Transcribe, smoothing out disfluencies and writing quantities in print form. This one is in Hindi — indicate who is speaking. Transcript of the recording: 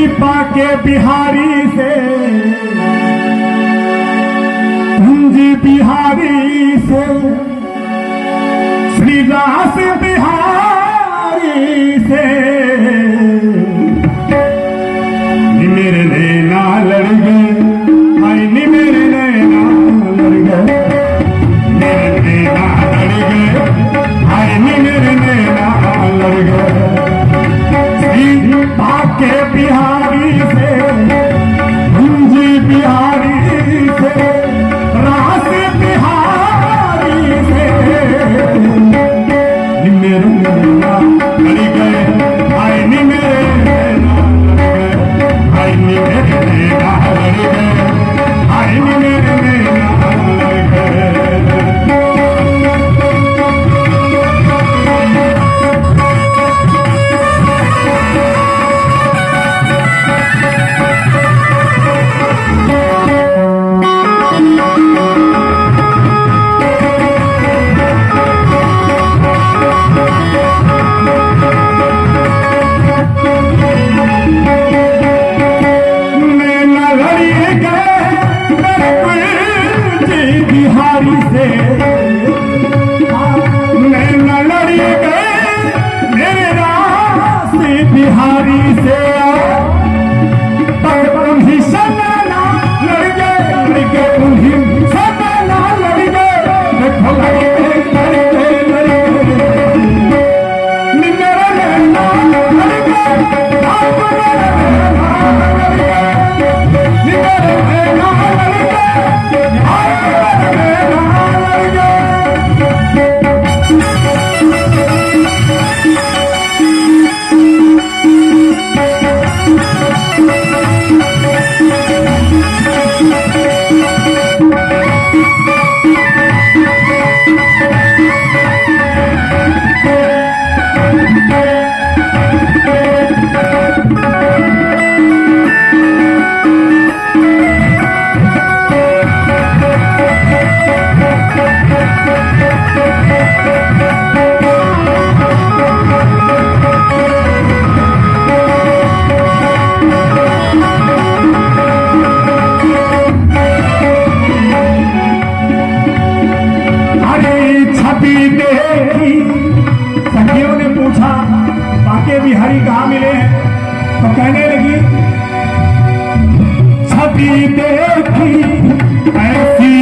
Speaker 1: कृपा के बिहारी से कुंजी बिहारी से श्री रास बिहारी से नी मेरे नैना लड़ गए, हाय नी मेरे नैना लड़ गए, मेरे नैना लड़ गए, हाय नी मेरे नैना लड़ गए। श्री भाग्य बिहारी से कुंजी बिहारी से रास बिहारी से नी मेरे नैना लड़ गए, हाय नी मेरे नैना लड़ गए, हाय नी मेरे नैना लड़ गए, हाय नी मेरे नैना लड़ गए। बिहारी से नैना लड़ गए, मेरे रास्ते बिहारी से तुम्ही सना लड़ गए, तुम्ही सना लड़ गए, देखो लड़ गए मेरा नैना लड़ गए, मेरा नैना लड़ गए। सखियों ने पूछा बाके बिहारी कहाँ मिले हैं, तो कहने लगी छवि देखी ऐसी